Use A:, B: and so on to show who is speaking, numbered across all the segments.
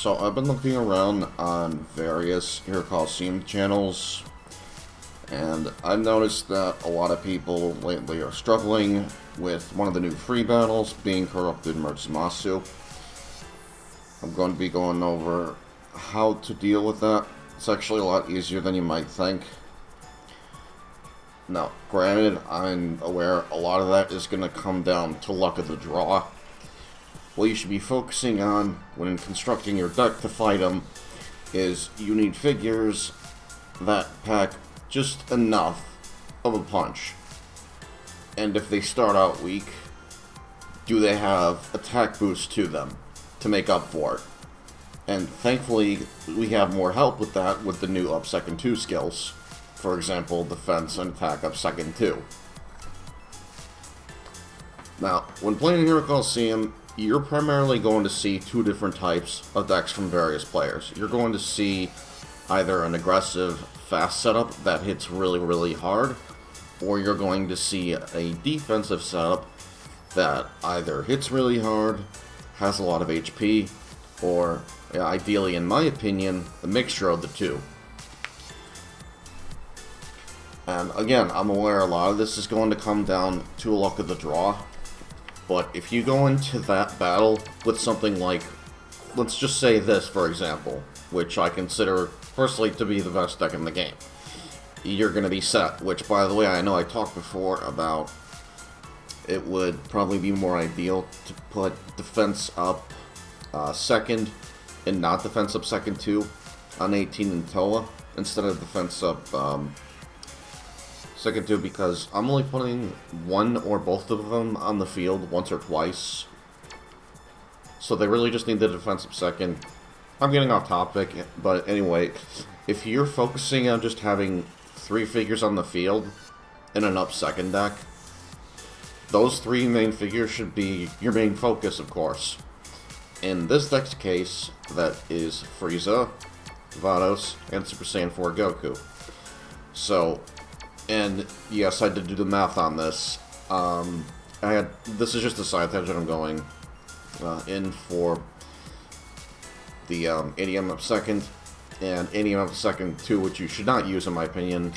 A: So I've been looking around on various Colosseum channels, and I've noticed that a lot of people lately are struggling with one of the new free battles, being Corrupted Merc Zamasu. I'm going to be going over how to deal with that. It's actually a lot easier than you might think. Now, granted, I'm aware a lot of that is going to come down to luck of the draw. What you should be focusing on when constructing your deck to fight them is you need figures that pack just enough of a punch. And if they start out weak, do they have attack boost to them to make up for it? And thankfully, we have more help with that with the new up second 2 skills. For example, defense and attack up second 2. Now, when playing Hero Colosseum, you're primarily going to see two different types of decks from various players. You're going to see either an aggressive, fast setup that hits really, really hard, or you're going to see a defensive setup that either hits really hard, has a lot of HP, or, ideally, in my opinion, a mixture of the two. And again, I'm aware a lot of this is going to come down to a luck of the draw. But if you go into that battle with something like, let's just say this, for example, which I consider personally to be the best deck in the game, you're going to be set. Which, by the way, I know I talked before about it would probably be more ideal to put defense up second and not defense up second 2 on 18 and Tawa instead of defense up second 2, because I'm only putting one or both of them on the field once or twice. So they really just need the defensive second. I'm getting off topic, but anyway, if you're focusing on just having 3 figures on the field in an up second deck, those 3 main figures should be your main focus, of course. In this deck's case, that is Frieza, Vados, and Super Saiyan 4 Goku. So, and yes, I did do the math on this. This is just a side tangent I'm going in for the ADM up second and ADM up second 2, which you should not use in my opinion.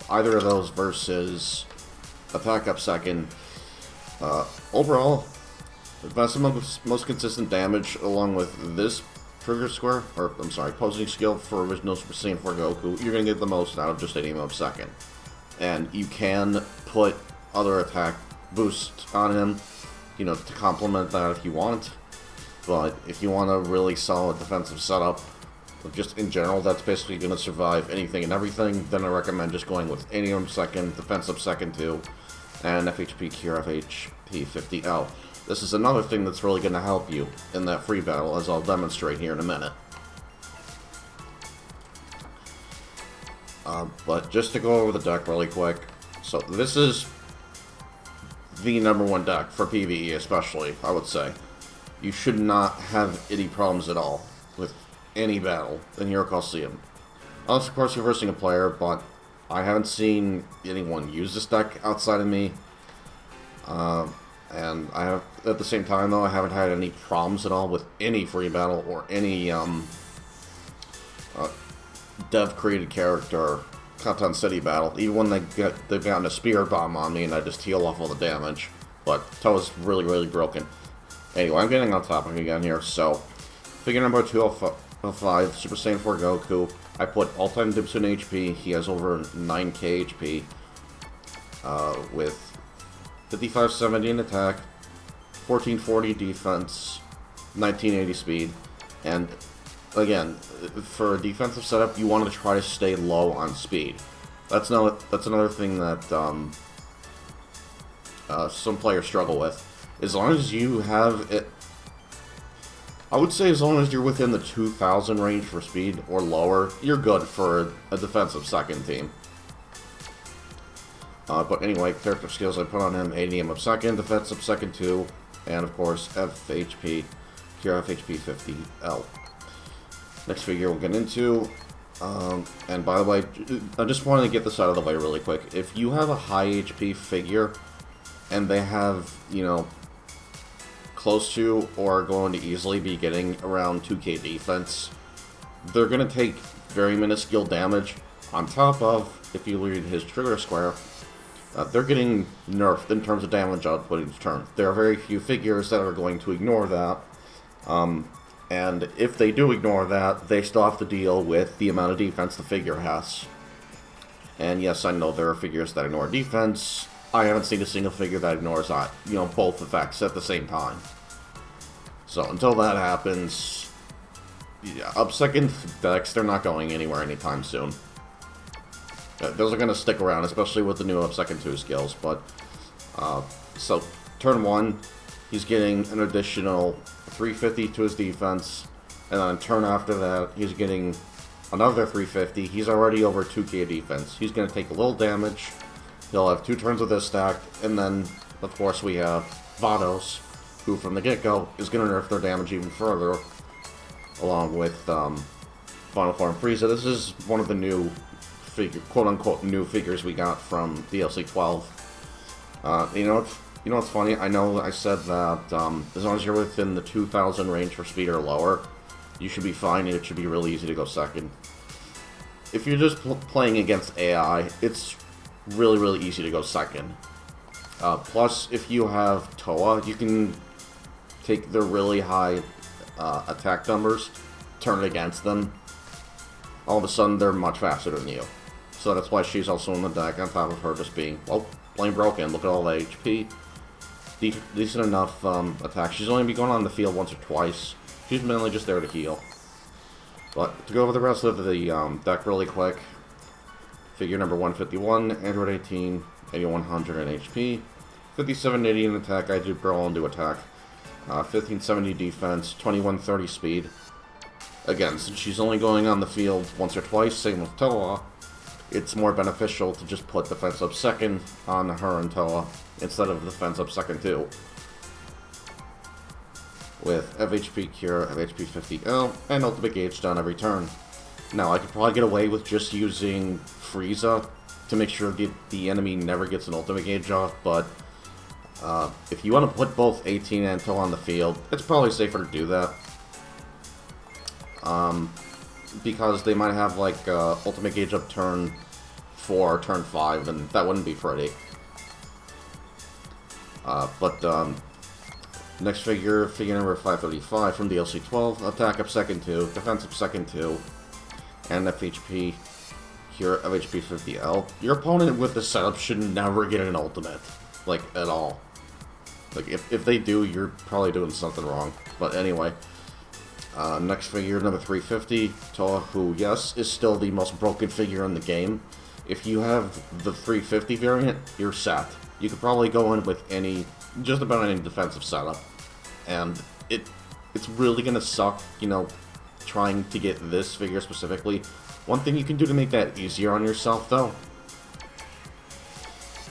A: Either of those versus attack up second. Overall, that's the most consistent damage, along with this trigger square, or I'm sorry, posing skill for original Super Saiyan 4 Goku. You're going to get the most out of just ADM up second. And you can put other attack boosts on him, to complement that if you want. But if you want a really solid defensive setup, just in general, that's basically going to survive anything and everything, then I recommend just going with ADM second, defense up second 2, and FHP Cure FHP 50L. This is another thing that's really going to help you in that free battle, as I'll demonstrate here in a minute. But just to go over the deck really quick, so this is the #1 deck for PvE especially, I would say. You should not have any problems at all with any battle in Hero Colosseum. Unless, of course, you're versing a player, but I haven't seen anyone use this deck outside of me. And I have, at the same time, though, I haven't had any problems at all with any free battle or any dev-created character content city battle, even when they've gotten a spear bomb on me and I just heal off all the damage. But Tawa's really, really broken. Anyway, I'm getting on topic again here. So, figure number 205, Super Saiyan 4 Goku. I put all-time dips in HP. He has over 9k HP with 5570 in attack, 1440 defense, 1980 speed, and again, for a defensive setup, you want to try to stay low on speed. That's another thing that some players struggle with. As long as you have it, I would say as long as you're within the 2000 range for speed or lower, you're good for a defensive second team. But anyway, character skills I put on him: ADM up second, defense up second 2, and of course FHP, Cure FHP 50L. Next figure we'll get into, and by the way, I just wanted to get this out of the way really quick. If you have a high HP figure, and they have, close to or are going to easily be getting around 2k defense. They're going to take very minuscule damage. On top of, if you read his trigger square, they're getting nerfed in terms of damage output each turn. There are very few figures that are going to ignore that. And if they do ignore that, they still have to deal with the amount of defense the figure has. And yes, I know there are figures that ignore defense. I haven't seen a single figure that ignores both effects at the same time. So until that happens, yeah, up second decks, they're not going anywhere anytime soon. Those are going to stick around, especially with the new up second 2 skills. But so turn 1, he's getting an additional 350 to his defense, and then turn after that, he's getting another 350. He's already over 2k defense. He's going to take a little damage. He'll have 2 turns of this stacked, and then, of course, we have Vados, who from the get-go is going to nerf their damage even further, along with Final Form Frieza. This is one of the new quote-unquote new figures we got from DLC 12. You know what's funny? I know I said that as long as you're within the 2,000 range for speed or lower, you should be fine, and it should be really easy to go second. If you're just playing against AI, it's really easy to go second. Plus, if you have Tawa, you can take the really high attack numbers, turn it against them. All of a sudden, they're much faster than you. So that's why she's also in the deck, on top of her just being, well, plain broken. Look at all the HP. Decent enough attack. She's only been going on the field once or twice. She's mainly just there to heal. But to go over the rest of the deck really quick, figure number 151, Android 18, 8100 in HP, 5780 in attack, I do brawl into attack, 1570 defense, 2130 speed. Again, since she's only going on the field once or twice, same with Tawa, it's more beneficial to just put defense up second on her and Tawa instead of defense up second too. With FHP Cure, FHP 50L, and Ultimate Gauge done every turn. Now, I could probably get away with just using Frieza to make sure the enemy never gets an Ultimate Gauge off, but if you want to put both 18 and Tawa on the field, it's probably safer to do that. Because they might have like Ultimate Gauge up turn 4 or turn 5, and that wouldn't be pretty. Next figure number 535 from DLC 12, attack up second 2, defense up second 2, and FHP Cure FHP 50L. Your opponent with the setup should never get an ultimate, like, at all. Like, if they do, you're probably doing something wrong. But anyway. Next figure, number 350, Tawa, who, yes, is still the most broken figure in the game. If you have the 350 variant, you're set. You could probably go in with just about any defensive setup. And it's really gonna suck, trying to get this figure specifically. One thing you can do to make that easier on yourself, though,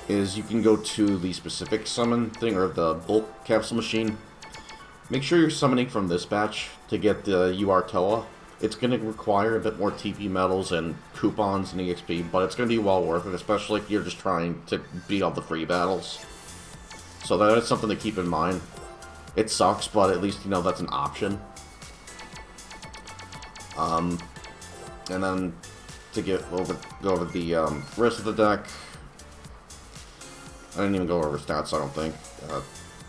A: is you can go to the specific summon thing, or the bulk capsule machine. Make sure you're summoning from this batch to get the UR Tawa. It's going to require a bit more TP medals and coupons and EXP, but it's going to be well worth it, especially if you're just trying to beat all the free battles. So that is something to keep in mind. It sucks, but at least, that's an option. And then to go over the rest of the deck, I didn't even go over stats, I don't think.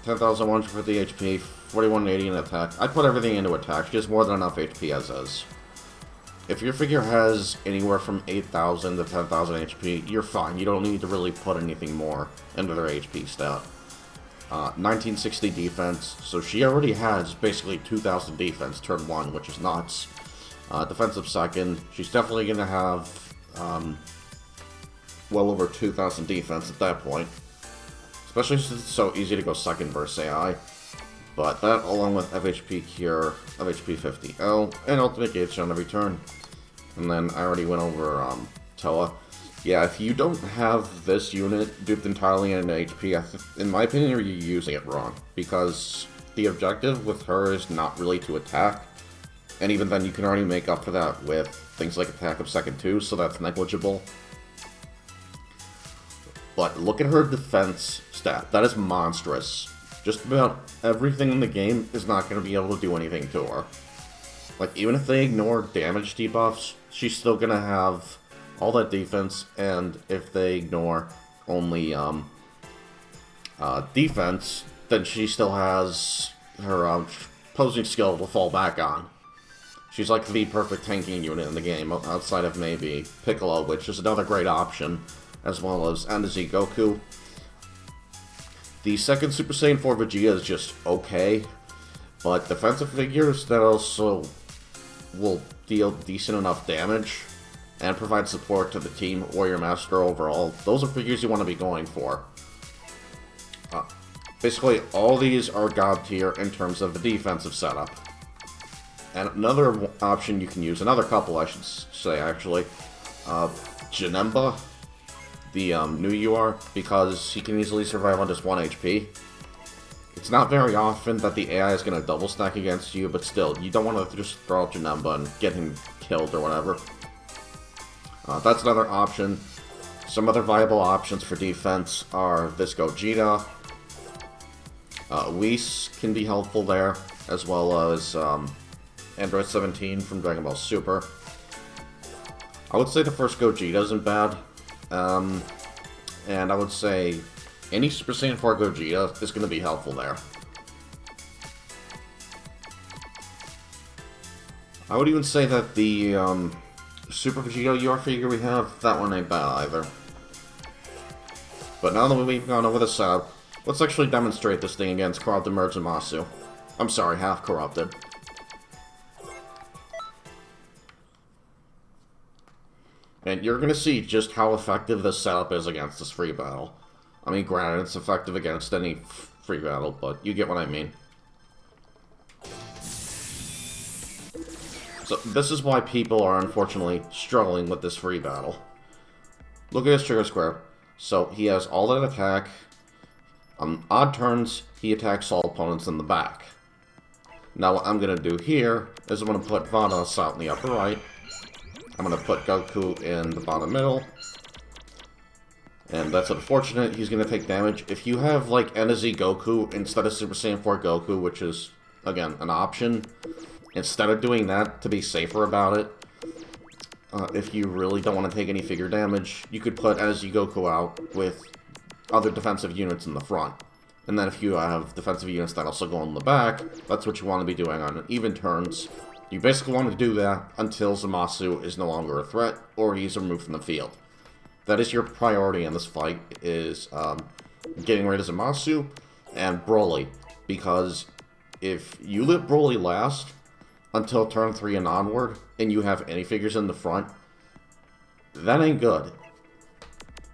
A: 10,150 HP, 4180 in attack. I put everything into attack. She has more than enough HP as is. If your figure has anywhere from 8,000 to 10,000 HP, you're fine. You don't need to really put anything more into their HP stat. 1960 defense, so she already has basically 2,000 defense turn 1, which is nuts. Defensive second, she's definitely going to have well over 2,000 defense at that point. Especially since it's so easy to go second versus AI. But that, along with FHP Cure, FHP 50L, and Ultimate Gauge on every turn. And then I already went over Tawa. Yeah, if you don't have this unit duped entirely in HP, in my opinion, you're using it wrong. Because the objective with her is not really to attack. And even then, you can already make up for that with things like attack of second 2, so that's negligible. But look at her defense stat. That is monstrous. just about everything in the game is not going to be able to do anything to her. Like, even if they ignore damage debuffs, she's still going to have all that defense, and if they ignore only defense, then she still has her opposing skill to fall back on. She's like the perfect tanking unit in the game, outside of maybe Piccolo, which is another great option, as well as NZ Goku. The second Super Saiyan 4 Vegeta is just okay, but defensive figures that also will deal decent enough damage and provide support to the team or your master overall, those are figures you want to be going for. Basically, all these are God tier in terms of the defensive setup. And another option you can use, another couple I should say actually, Janemba, the new UR, because he can easily survive on just 1 HP. It's not very often that the AI is going to double stack against you, but still, you don't want to just throw out Janemba and get him killed or whatever. That's another option. Some other viable options for defense are this Gogeta. Whis can be helpful there, as well as Android 17 from Dragon Ball Super. I would say the first Gogeta isn't bad. And I would say any Super Saiyan 4 Gogeta is going to be helpful there. I would even say that the Super Vegeta UR figure we have, that one ain't bad either. But now that we've gone over the setup, let's actually demonstrate this thing against Corrupted Merge Zamasu. I'm sorry, half corrupted. And you're going to see just how effective this setup is against this free battle. I mean, granted, it's effective against any free battle, but you get what I mean. So, this is why people are unfortunately struggling with this free battle. Look at his trigger square. So, he has all that attack. On odd turns, he attacks all opponents in the back. Now, what I'm going to do here is I'm going to put Vados out in the upper right. I'm going to put Goku in the bottom middle. And that's unfortunate, he's going to take damage. If you have, like, NZ Goku instead of Super Saiyan 4 Goku, which is, again, an option, instead of doing that, to be safer about it, if you really don't want to take any figure damage, you could put NZ Goku out with other defensive units in the front. And then if you have defensive units that also go in the back, that's what you want to be doing on even turns. You basically want to do that until Zamasu is no longer a threat, or he's removed from the field. That is your priority in this fight, is getting rid of Zamasu and Broly. Because if you let Broly last until turn 3 and onward, and you have any figures in the front, that ain't good.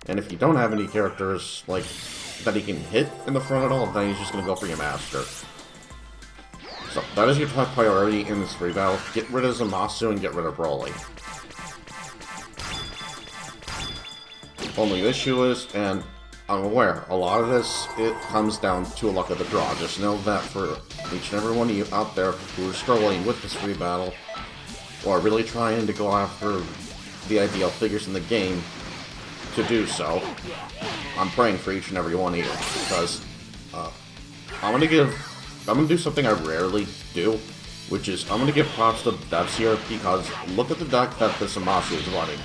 A: And if you don't have any characters like that he can hit in the front at all, then he's just going to go for your master. So that is your top priority in this free battle. Get rid of Zamasu and get rid of Broly. Only issue is, and I'm aware, a lot of this, it comes down to a luck of the draw. Just know that for each and every one of you out there who are struggling with this free battle, or really trying to go after the ideal figures in the game to do so, I'm praying for each and every one of you, because I'm gonna do something I rarely do, which is I'm gonna give props to the devs here, because look at the deck that the Zamasu is running.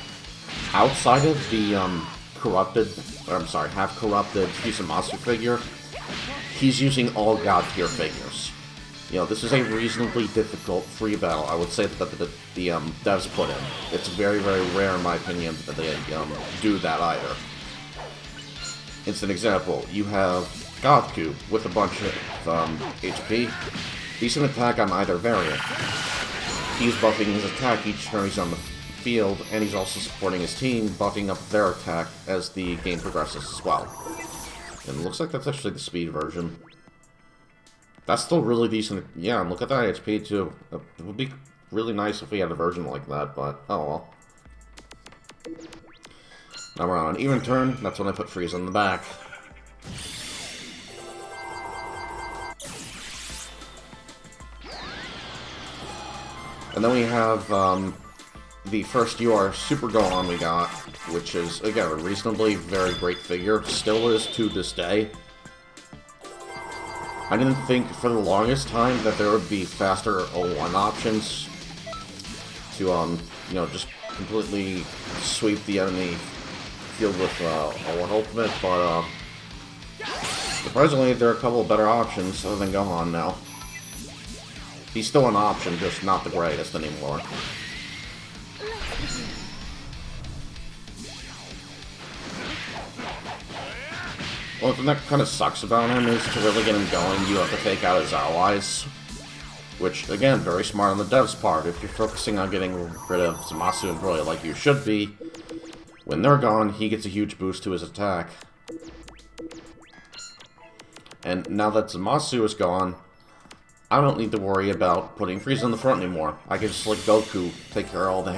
A: Outside of the half-corrupted Zamasu figure, he's using all God tier figures. You know, this is a reasonably difficult free battle, I would say, that the devs put in. It's very, very rare, in my opinion, that they do that either. It's an example. You have Goku with a bunch of HP. Decent attack on either variant. He's buffing his attack each turn he's on the field, and he's also supporting his team, buffing up their attack as the game progresses as well. And it looks like that's actually the speed version. That's still really decent. Yeah, and look at that HP too. It would be really nice if we had a version like that, but oh well. Now we're on an even turn. That's when I put Frieza in the back. And then we have the first UR Super Gohan we got, which is, again, a reasonably very great figure. Still is to this day. I didn't think for the longest time that there would be faster O1 options to, you know, just completely sweep the enemy field with O1 ultimate, but surprisingly there are a couple of better options other than Gohan now. He's still an option, just not the greatest anymore. Well, the thing that kind of sucks about him is to really get him going, you have to take out his allies. Which, again, very smart on the devs' part. If you're focusing on getting rid of Zamasu and Broly like you should be, when they're gone, he gets a huge boost to his attack. And now that Zamasu is gone, I don't need to worry about putting Frieza in the front anymore. I can just let Goku take care of all the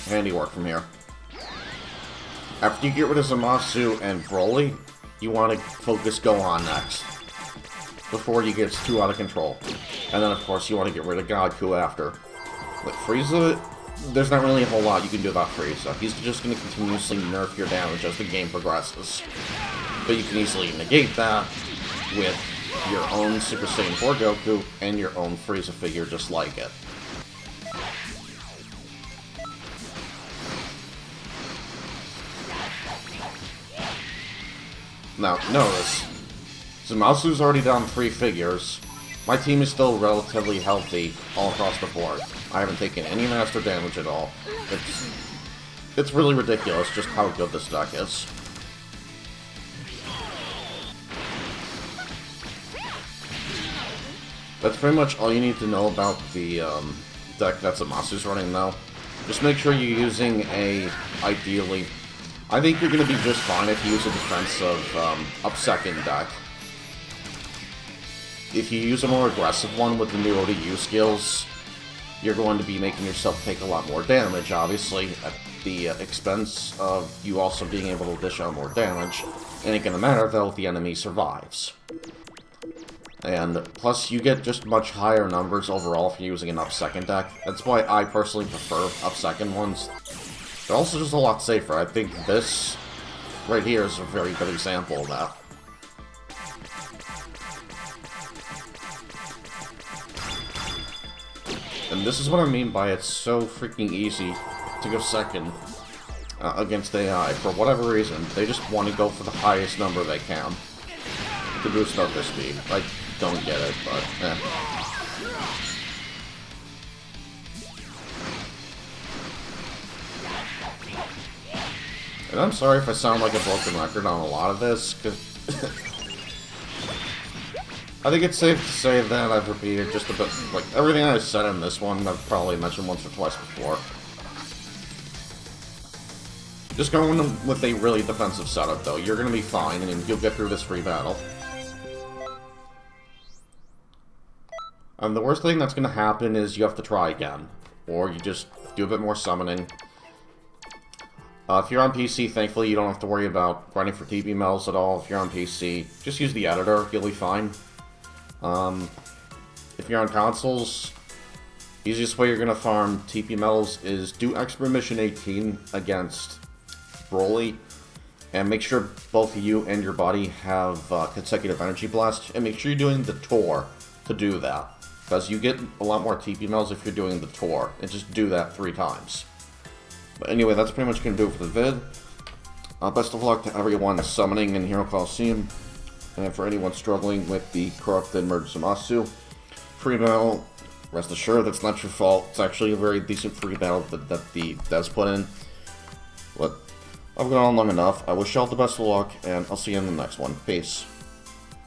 A: handiwork from here. After you get rid of Zamasu and Broly, you want to focus Gohan next, before he gets too out of control. And then, of course, you want to get rid of Goku after. With Frieza, there's not really a whole lot you can do about Frieza. He's just going to continuously nerf your damage as the game progresses. But you can easily negate that with your own Super Saiyan 4 Goku and your own Frieza figure just like it. Now, notice, Zamasu's already down 3 figures. My team is still relatively healthy all across the board. I haven't taken any master damage at all. It's really ridiculous just how good this deck is. That's pretty much all you need to know about the deck that Zamasu's running now. Just make sure you're using ideally... I think you're going to be just fine if you use a defensive up second deck. If you use a more aggressive one with the new ODU skills, you're going to be making yourself take a lot more damage, obviously, at the expense of you also being able to dish out more damage. It ain't gonna matter, though, if the enemy survives. And plus, you get just much higher numbers overall if you're using an up second deck. That's why I personally prefer up second ones. They're also just a lot safer. I think this right here is a very good example of that. And this is what I mean by it's so freaking easy to go second against AI. For whatever reason, they just want to go for the highest number they can to boost up their speed. I don't get it, but eh. And I'm sorry if I sound like a broken record on a lot of this, because I think it's safe to say that I've repeated just a bit, like, everything I said in this one, I've probably mentioned once or twice before. Just go in with a really defensive setup, though. You're gonna be fine, and you'll get through this free battle. And the worst thing that's gonna happen is you have to try again. Or you just do a bit more summoning. If you're on PC, thankfully you don't have to worry about grinding for TP medals at all. If you're on PC, just use the editor, you'll be fine. If you're on consoles, easiest way you're going to farm TP medals is do Expert Mission 18 against Broly, and make sure both you and your buddy have consecutive Energy Blast, and make sure you're doing the tour to do that, because you get a lot more TP medals if you're doing the tour, and just do that 3 times. But anyway, that's pretty much going to do it for the vid. Best of luck to everyone summoning in Hero Colosseum. And for anyone struggling with the corrupted merged Zamasu free battle, rest assured that's not your fault. It's actually a very decent free battle that the devs put in. But I've gone on long enough. I wish you all the best of luck, and I'll see you in the next one. Peace.